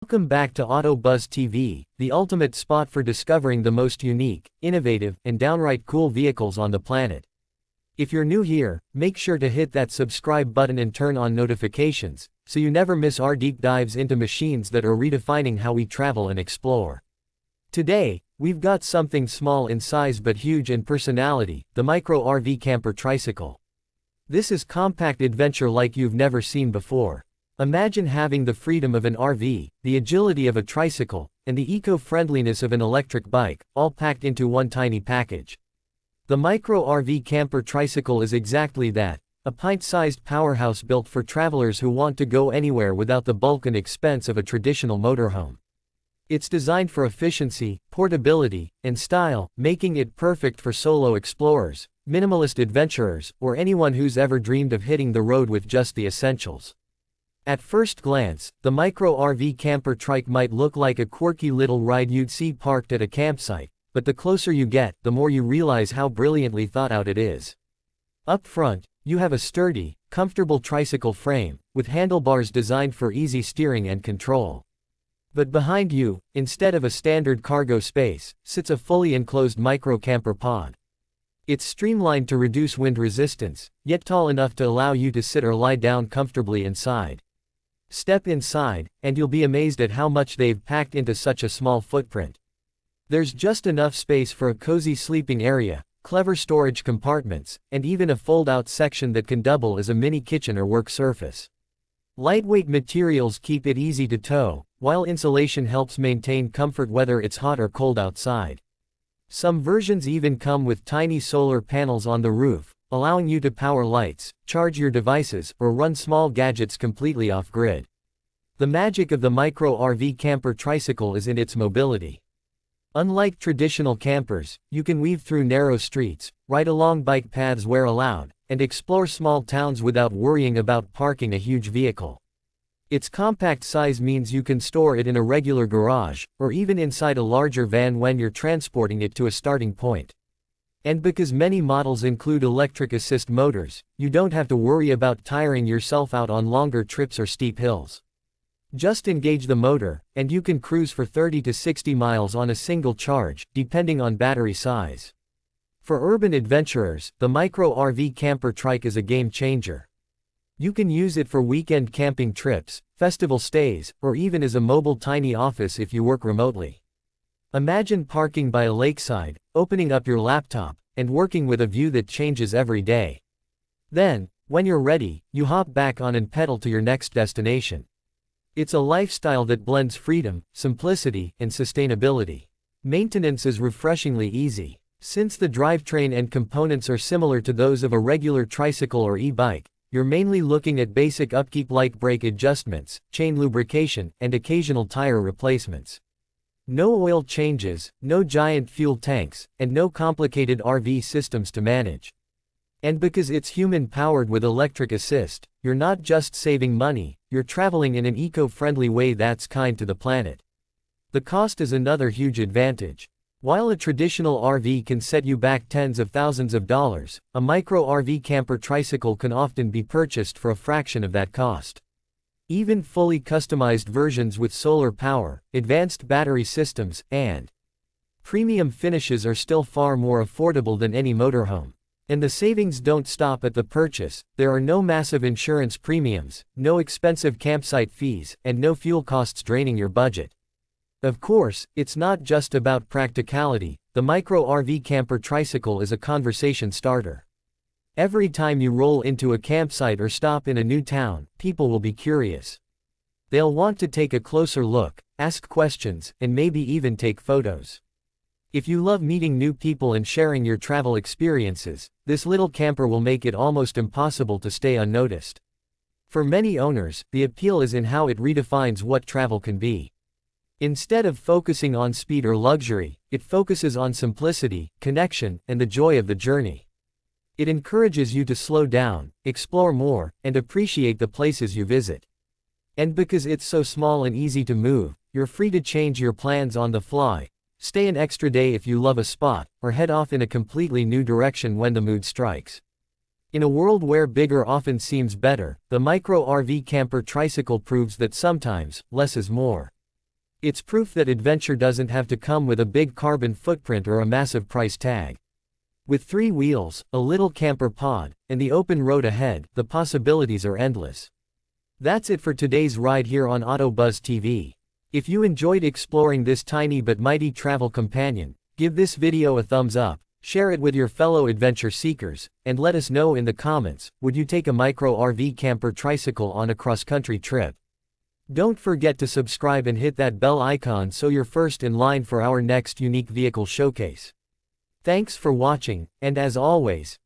Welcome back to Auto Buzz TV, the ultimate spot for discovering the most unique, innovative, and downright cool vehicles on the planet. If you're new here, make sure to hit that subscribe button and turn on notifications, so you never miss our deep dives into machines that are redefining how we travel and explore. Today, we've got something small in size but huge in personality, the Micro RV Camper Tricycle. This is compact adventure like you've never seen before. Imagine having the freedom of an RV, the agility of a tricycle, and the eco-friendliness of an electric bike, all packed into one tiny package. The Micro RV Camper Tricycle is exactly that, a pint-sized powerhouse built for travelers who want to go anywhere without the bulk and expense of a traditional motorhome. It's designed for efficiency, portability, and style, making it perfect for solo explorers, minimalist adventurers, or anyone who's ever dreamed of hitting the road with just the essentials. At first glance, the Micro RV Camper Trike might look like a quirky little ride you'd see parked at a campsite, but the closer you get, the more you realize how brilliantly thought out it is. Up front, you have a sturdy, comfortable tricycle frame, with handlebars designed for easy steering and control. But behind you, instead of a standard cargo space, sits a fully enclosed micro camper pod. It's streamlined to reduce wind resistance, yet tall enough to allow you to sit or lie down comfortably inside. Step inside, and you'll be amazed at how much they've packed into such a small footprint. There's just enough space for a cozy sleeping area, clever storage compartments, and even a fold-out section that can double as a mini kitchen or work surface. Lightweight materials keep it easy to tow, while insulation helps maintain comfort whether it's hot or cold outside. Some versions even come with tiny solar panels on the roof, allowing you to power lights, charge your devices, or run small gadgets completely off-grid. The magic of the Micro RV Camper Tricycle is in its mobility. Unlike traditional campers, you can weave through narrow streets, ride along bike paths where allowed, and explore small towns without worrying about parking a huge vehicle. Its compact size means you can store it in a regular garage, or even inside a larger van when you're transporting it to a starting point. And because many models include electric assist motors, you don't have to worry about tiring yourself out on longer trips or steep hills. Just engage the motor, and you can cruise for 30 to 60 miles on a single charge, depending on battery size. For urban adventurers, the Micro RV Camper Trike is a game changer. You can use it for weekend camping trips, festival stays, or even as a mobile tiny office if you work remotely. Imagine parking by a lakeside, opening up your laptop, and working with a view that changes every day. Then, when you're ready, you hop back on and pedal to your next destination. It's a lifestyle that blends freedom, simplicity, and sustainability. Maintenance is refreshingly easy. Since the drivetrain and components are similar to those of a regular tricycle or e-bike, you're mainly looking at basic upkeep like brake adjustments, chain lubrication, and occasional tire replacements. No oil changes, no giant fuel tanks, and no complicated RV systems to manage. And because it's human-powered with electric assist, you're not just saving money, you're traveling in an eco-friendly way that's kind to the planet. The cost is another huge advantage. While a traditional RV can set you back tens of thousands of dollars, a Micro RV Camper Tricycle can often be purchased for a fraction of that cost. Even fully customized versions with solar power, advanced battery systems, and premium finishes are still far more affordable than any motorhome. And the savings don't stop at the purchase. There are no massive insurance premiums, no expensive campsite fees, and no fuel costs draining your budget. Of course, it's not just about practicality. The Micro RV Camper Tricycle is a conversation starter. Every time you roll into a campsite or stop in a new town, people will be curious. They'll want to take a closer look, ask questions, and maybe even take photos. If you love meeting new people and sharing your travel experiences, this little camper will make it almost impossible to stay unnoticed. For many owners, the appeal is in how it redefines what travel can be. Instead of focusing on speed or luxury, it focuses on simplicity, connection, and the joy of the journey. It encourages you to slow down, explore more, and appreciate the places you visit. And because it's so small and easy to move, you're free to change your plans on the fly, stay an extra day if you love a spot, or head off in a completely new direction when the mood strikes. In a world where bigger often seems better, the Micro RV Camper Tricycle proves that sometimes, less is more. It's proof that adventure doesn't have to come with a big carbon footprint or a massive price tag. With 3 wheels, a little camper pod, and the open road ahead, the possibilities are endless. That's it for today's ride here on AutoBuzz TV. If you enjoyed exploring this tiny but mighty travel companion, give this video a thumbs up, share it with your fellow adventure seekers, and let us know in the comments, would you take a Micro RV Camper Tricycle on a cross-country trip? Don't forget to subscribe and hit that bell icon so you're first in line for our next unique vehicle showcase. Thanks for watching, and as always,